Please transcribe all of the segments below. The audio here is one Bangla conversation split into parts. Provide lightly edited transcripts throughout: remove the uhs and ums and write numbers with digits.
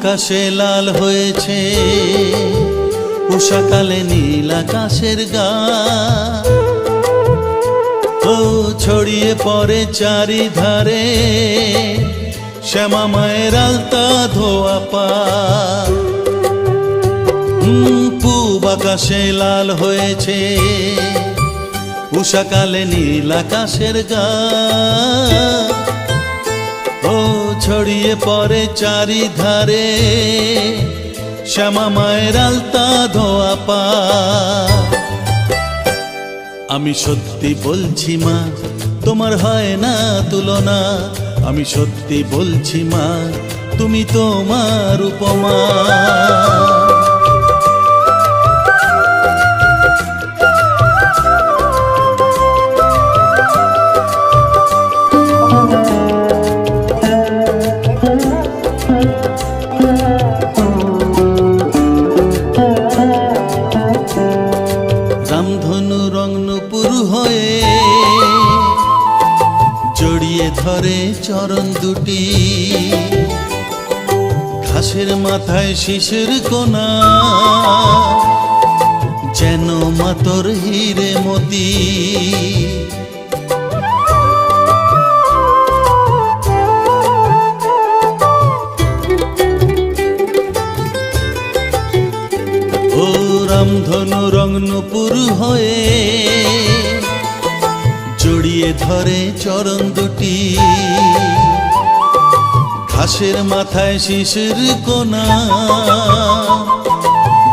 আকাশে লাল হয়েছে উষাকালে নীল আকাশের গা, ও ছড়িয়ে পড়ে চারিধারে শ্যামা মায়ের আলতা ধোয়া পা। পূব আকাশে লাল হয়েছে উষাকালে নীল আকাশের গা, ও ছড়িয়ে পড়ে চারিধারে শ্যামা মায়ের আলতা ধোয়া পা। আমি সত্যি বলছি মা, তোমার হয় না তুলনা। আমি সত্যি বলছি মা, তুমি তোমার উপমা। রামধনু রং নূপুর হয়ে জড়িয়ে ধরে চরণ দুটি, ঘাসের মাথায় শিশির কোনা যেন মাতর হিরে মতি। ও রামধনু রং নূপুর হয়ে জড়িয়ে ধরে চরণ দুটি, ঘাসের মাথায় শিশির কোনা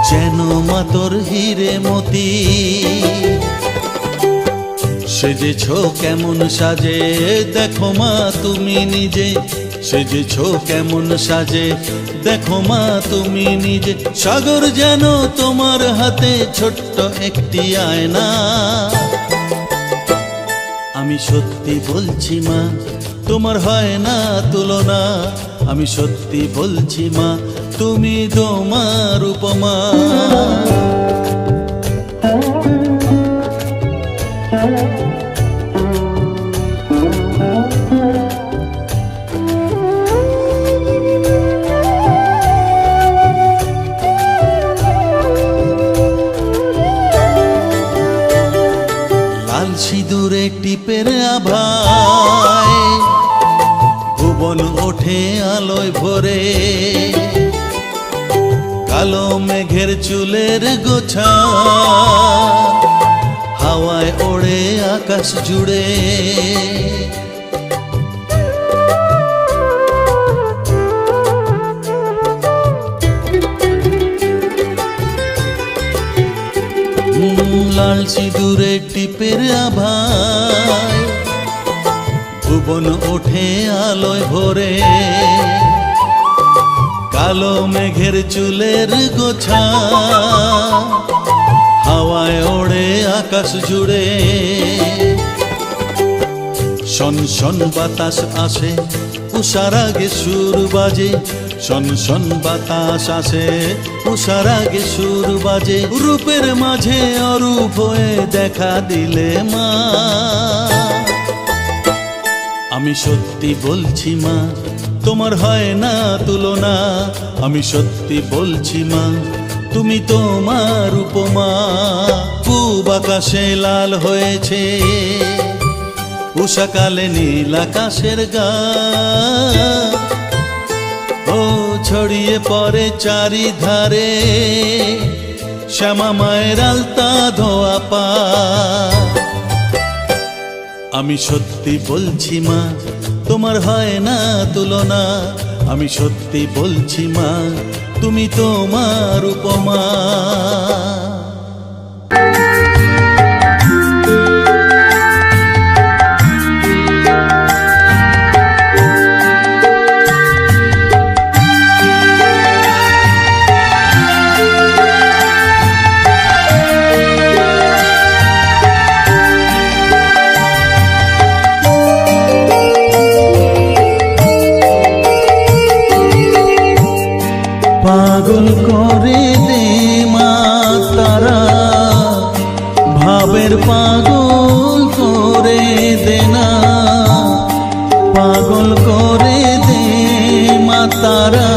যেন মাতর হিরে মতি। সেজেছ কেমন সাজে দেখো মা তুমি নিজে, সেজেছ কেমন সাজে দেখো মা তুমি নিজে। সাগর যেন তোমার হাতে ছোট্ট একটি আয়না। আমি সত্যি বলছি মা, তোমার হয় না তুলনা। আমি সত্যি বলছি মা, তুমি তোমার উপমা। লাল সিঁদুরে টিপের আভায় ভুবন ওঠে আলোয় ভরে, কালো মেঘের চুলের গোছা হাওয়ায় ওড়ে আকাশ জুড়ে। লাল সিঁদুরে টিপের আভায় ভুবন ওঠে আলোয় ভরে, কালো মেঘের চুলের গোছা হাওয়ায় ওড়ে আকাশ জুড়ে। শন শন বাতাস আসে উষার আগে সুর বাজে, শন শন বাতাস আসে উষার আগে সুর বাজে। রূপের মাঝে অরূপ হয়ে দেখা দিলে মা। আমি সত্যি বলছি মা, তোমার হয় না তুলনা। আমি সত্যি বলছি মা, তুমি তোমার উপমা। পূব আকাশে লাল হয়েছে উষাকালে নীল আকাশের গা, ও ছড়িয়ে পড়ে চারিধারে শ্যামা মায়ের আলতা ধোয়া পা। আমি সত্যি বলছি মা, তোমার হয় না তুলনা। আমি সত্যি বলছি মা, তুমি তোমার উপমা। পাগল করে দে মা তারা, ভাবের পাগল করে দে না। পাগল করে দে মা তারা,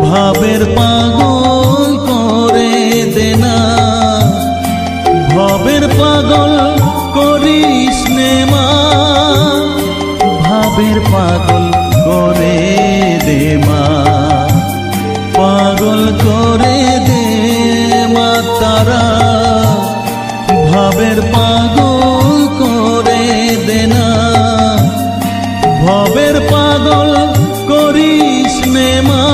ভাবের পাগল করে দে না, ভবের পাগল করিস নে মা, ভাবের পাগল করে দে মা, পাগল করে দে মা তারা, ভাবের পাগল করে দে না, ভবের পাগল করিস নে মা,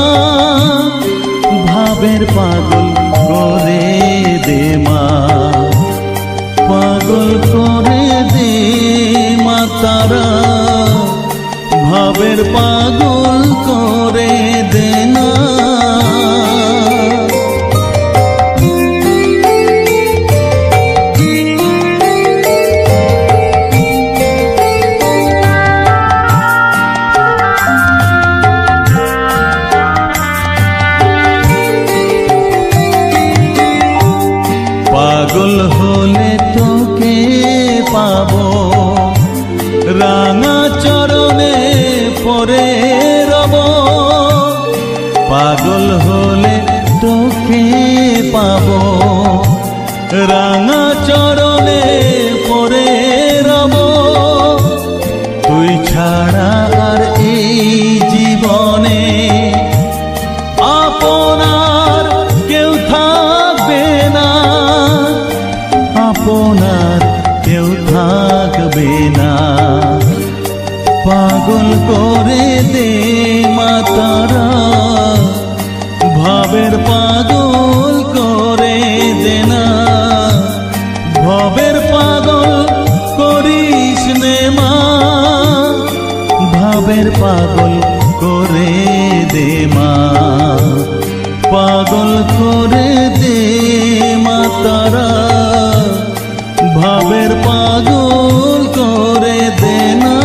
ভাবের পাগল করে দে মা, পাগল করে দে মা তারা, ভাবের পাগল করে দে না। পাগল হলে তোকে পাবো, রাঙা চরণে পরে রব, পাগল হলে তোকে পাবো, রাঙা চরণে পরে রব, তুই ছাড়া আর এই জীবনে আপনার কেউ থাকবে না, আপনার কেউ থাকবে না, পাগল করে দে মা তারা, ভাবের পাগল করে দে না, ভবের পাগল করিস নে মা, ভাবের পাগল করে দে মা, পাগল করে দে মা তারা, ভাবের পাগল করে দে না।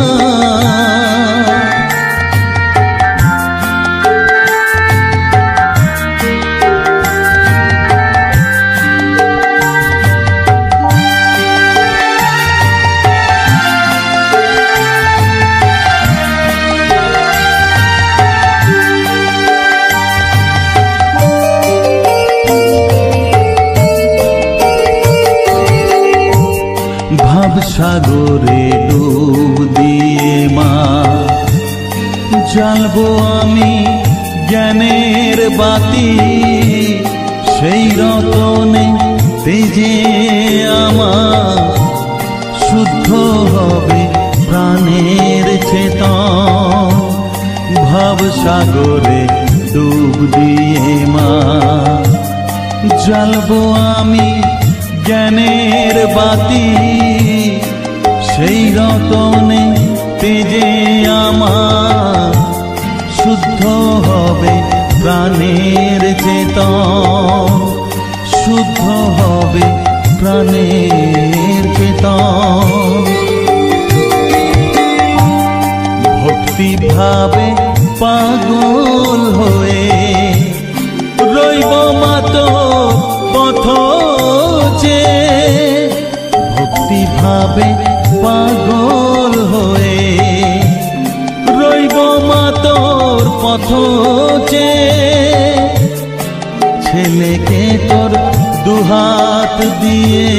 ভাব সাগরে ডুব দিয়ে মা, জ্বালবো আমি জ্ঞানের বাতি, সেই রতনে তেজে আমার শুদ্ধ হবে প্রাণের চেতন, ভাব সাগরে ডুব দিয়ে মা, জ্বালবো আমি জ্ঞানের বাতি, সেই রতনে তেজে আমার শুদ্ধ হবে প্রাণের চেতন, শুদ্ধ হবে প্রাণের চেতন, ভক্তি ভাবে পাগল হয়ে রইব মাতো পথ যে, ভক্তি ভাবে পাগল হয়ে রইব মা তোর পথ যে, ছেলেকে তোর দুহাত দিয়ে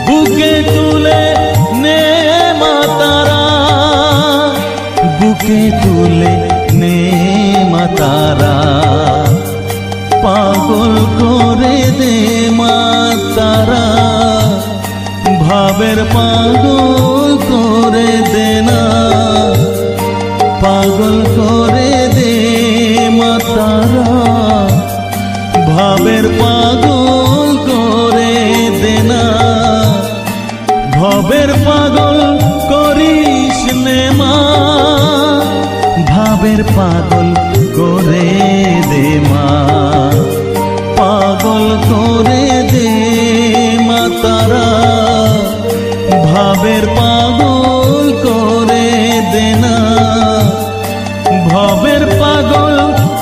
বুকে তুলে নে মা তারা, বুকে তুলে নে মা তারা, পাগল করে দে মা তারা, ভাবের পাগল করে দে না, পাগল করে দে মা তারা, ভাবের পাগল করে দে না, ভবের পাগল করিস নে মা, ভাবের পাগল করে দে মা, পাগল করে দে মা তারা, ভাবের পাগল করে দে না, ভবের পাগল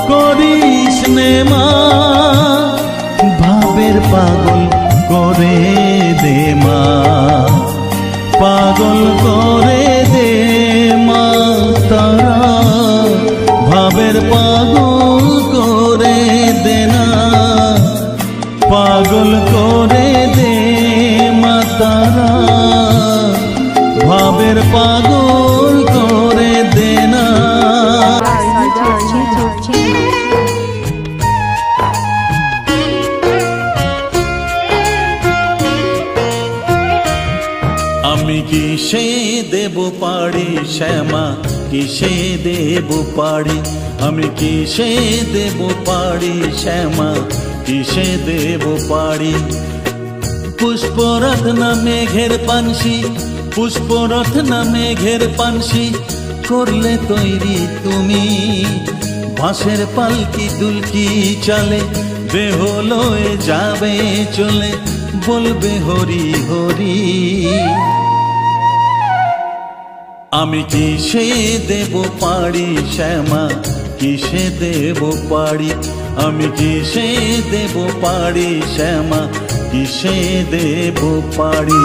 করিস নে মা, ভাবের পাগল করে দে মা, পাগল করে দে মা তারা, ভাবের পাগল রূপের পাগল করে দে না। আমি কিসে দেব পাড়ি শ্যামা, কিসে দেব পাড়ি, আমি কিসে দেব পাড়ি শ্যামা, কিসে দেব পাড়ি। পুষ্পরথ না মেঘের পানসি, পুষ্পরথ না মেঘের পানসি করলে তৈরি তুমি। বাঁশের পালকি দুলকি চালে দেহ লয়ে যাবে চলে, বলবে হরি হরি। আমি কিসে দেব পাড়ি শ্যামা, কিসে দেব পাড়ি, আমি কিসে দেব পাড়ি শ্যামা, কিসে দেব পাড়ি।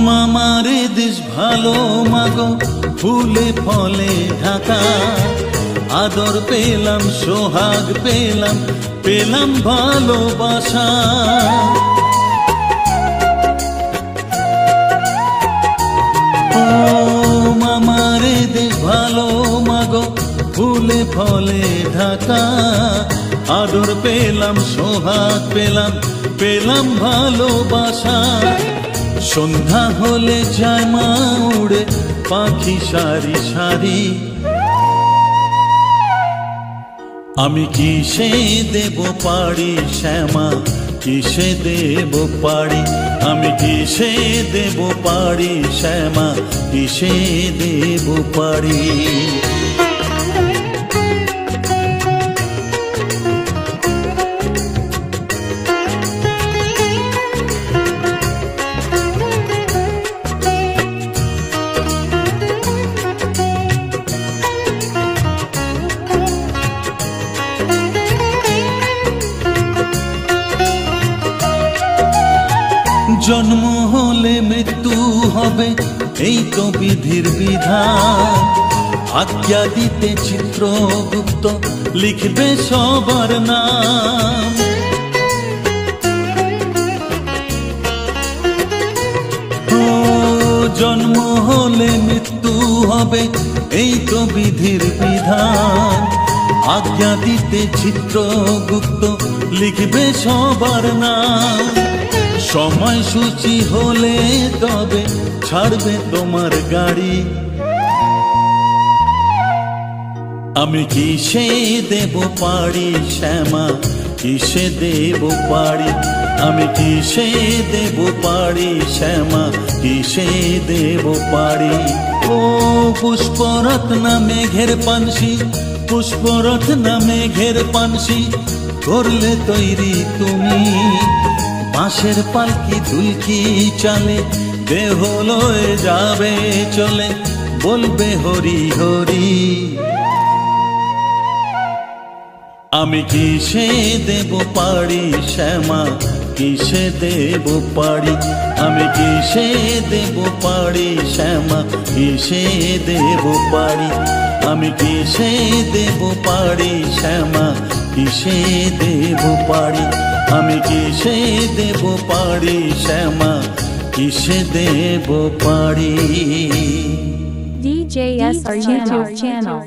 মামারে দেশ ভালো মাগো ফুলে ফলে ঢাকা, আদর পেলাম সোহাগ পেলাম, পেলাম ভালোবাসা। ও মামারে দেশ ভালো মাগো ফুলে ফলে ঢাকা, আদর পেলাম সোহাগ পেলাম, পেলাম ভালোবাসা। সন্ধ্যা হলে যায় মা উড়ে পাখি সারি সারি, আমি কিসে দেব পাড়ি শ্যামা, কিসে দেব পাড়ি, আমি কিসে দেব পাড়ি শ্যামা, কিসে দেব পাড়ি। জন্ম হলে মৃত্যু হবে এই তো বিধির বিধান, আজ্ঞা দিতে চিত্রগুপ্ত লিখবে সবার নাম। ও জন্ম হলে মৃত্যু হবে এই তো বিধির বিধান, আজ্ঞা দিতে চিত্রগুপ্ত লিখবে সবার নাম। সময় সূচি হলে তবে ছাড়বে তোমার গাড়ি, আমি কিসে দেব পাড়ি শ্যামা, কিসে দেব পাড়ি, আমি কিসে দেব পাড়ি শ্যামা, কিসে দেব পাড়ি। ও পুষ্পরথ না মেঘের পানসি, পুষ্পরথ না মেঘের পানসি করলে তৈরি তুমি। বাঁশের পালকি দুলকি চালে দেহ লয়ে যাবে চলে, বলবে হরি হরি। আমি কিসে দেব পাড়ি শ্যামা, কিসে দেব পাড়ি, আমি কিসে দেব পাড়ি শ্যামা, কিসে দেব পাড়ি, আমি কিসে দেব পাড়ি শ্যামা, কিসে দেব পাড়ি, আমি কিসে দেব পাড়ি শ্যামা, কিসে দেব পাড়ি। DJSR YouTube channel.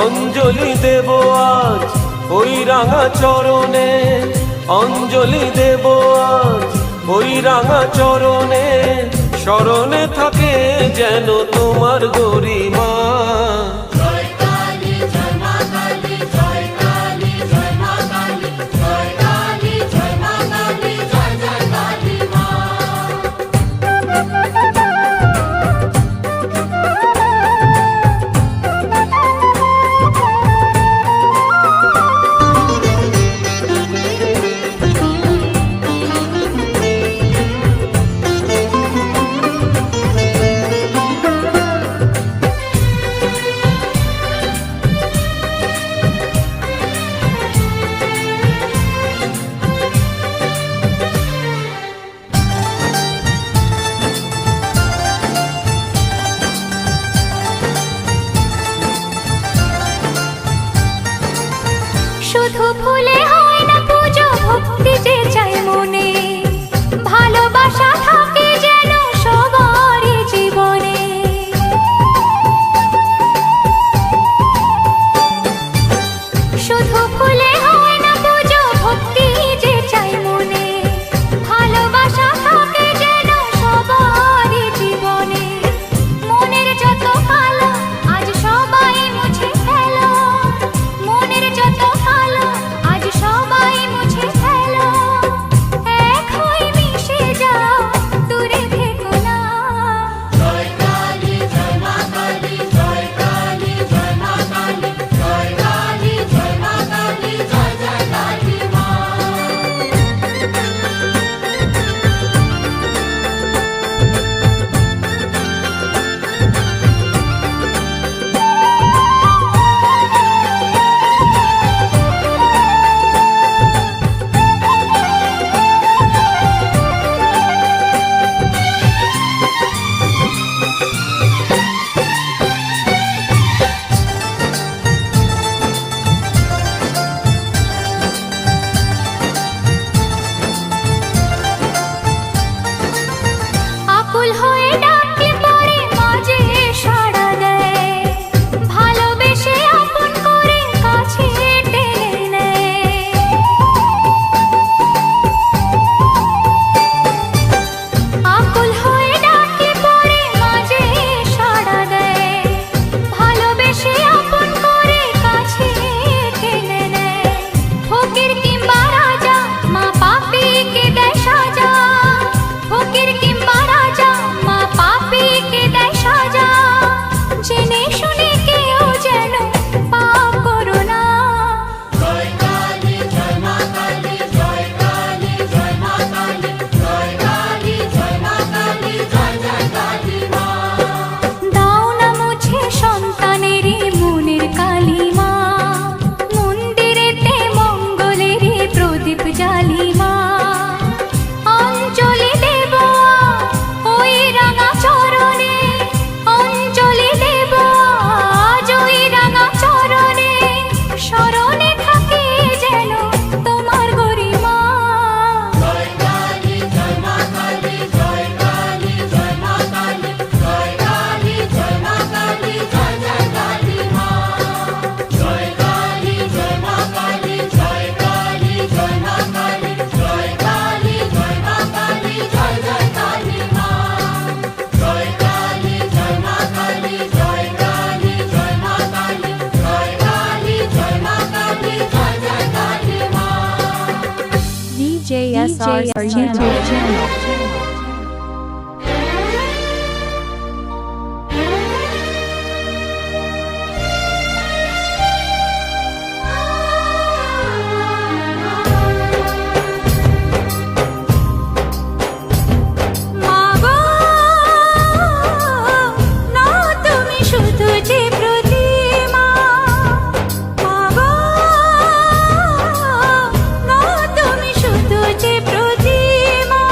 অঞ্জলি দেব আজ ওই রাঙা চরণে, অঞ্জলি দেব আজ ওই রাঙা চরণে, স্মরণে থাকে যেন তোমার গরিমা। শুধু ভুলে হয় না পুজো, ভক্তি যে চাই মনে, ভালোবাসা থাকে যেন সবারই জীবনে। শুধু ভুলে হয় না পুজো, ভক্তি যে চাই মনে, ভালোবাসা থাকে যেন সবারই জীবনে। মনের যত কালো আজ সবাই মুছে ফেলো, মনের যত কালো আজ সবাই মুছে ফেলো, এক হয়ে মিশে যাও, দূরে থেকো না। জয় কালী জয় মা কালী, জয় কালী জয় মা কালী, জয় কালী জয় মা কালী, জয় জয় কালী মা। আকুল হয়ে ডাকলে পরে মাঝে সাড়া দেয়, ভালোবেসে আপন করে কাছে টেনে নেয়। আকুল হয়ে ডাকলে পরে মাঝে সাড়া দেয়, ভালোবেসে আপন করে কাছে টেনে নেয়। ফকির কিংবা রাজা মা পাপীকে দেয় সাজা, ফকির কিংবা রাজা মা পাপীকে দেয় সাজা, জেনে শুনে কেউ যেন পাপ করো না। জয় কালী জয় মা কালী, জয় কালী জয় মা কালী, জয় কালী জয় মা কালী, জয় জয় কালী মা। দাও না মুছে সন্তানেরই মনের কালিমা, মন্দিরেতে মঙ্গলেরই প্রদীপ জ্বালিমা। অঞ্জলি দেব ওই রাঙা চরণে, অঞ্জলি দেব আজ ওই রাঙা চরণে, স্মরণে থাকে যেন তোমার গরিমা। জয় কালী জয় মা কালী, জয় কালী জয় মা কালী, জয় কালী জয় মা কালী, জয় জয় কালী মা। জয় কালী জয় মা কালী, জয় কালী জয় মা কালী, জয় কালী জয় মা কালী, জয় জয় কালী মা। জয় কালী জয় মা কালী, জয় কালী জয় মা কালী, জয় কালী জয় মা কালী, জয় জয় কালী মা। DJSR YouTube channel. মাগো নাও তুমি শুধু যে প্রতিমা, মাগো নাও তুমি শুধু যে প্রতিমা।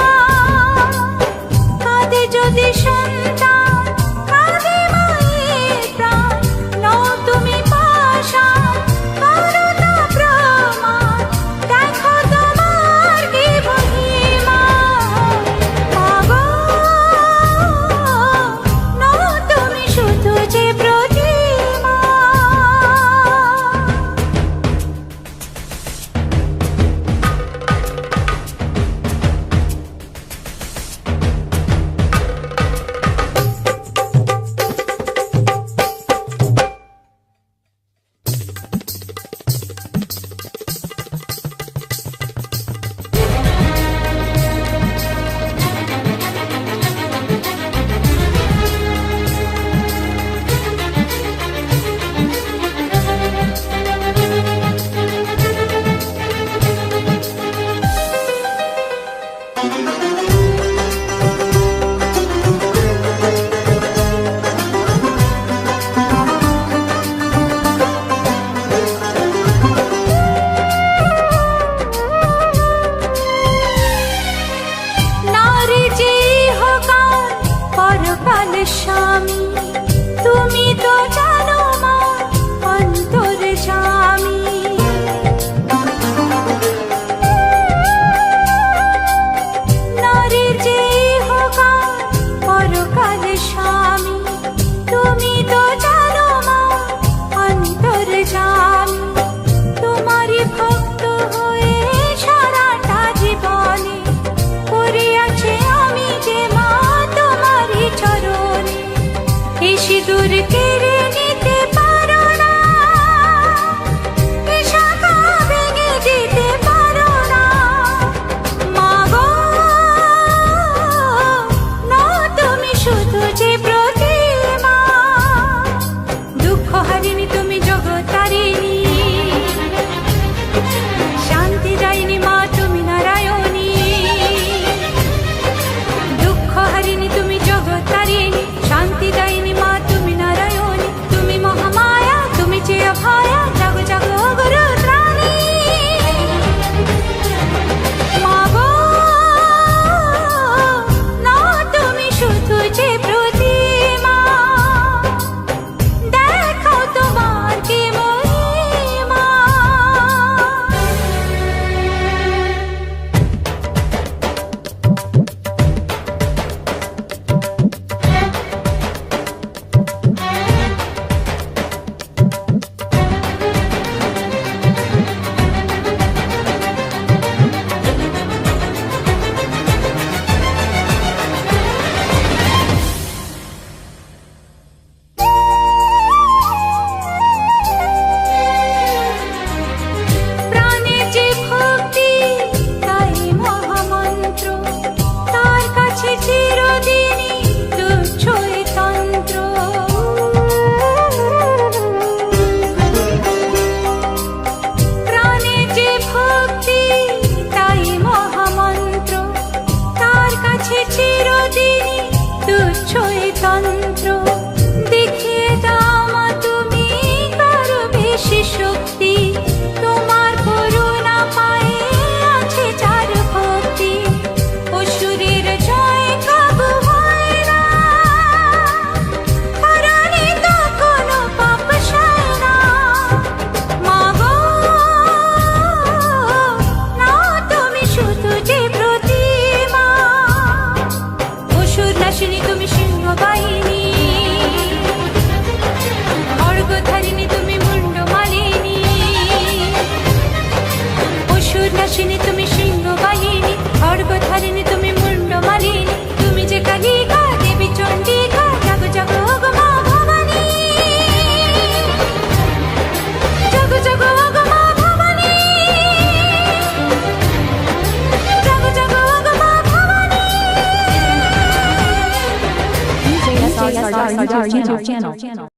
our YouTube channel.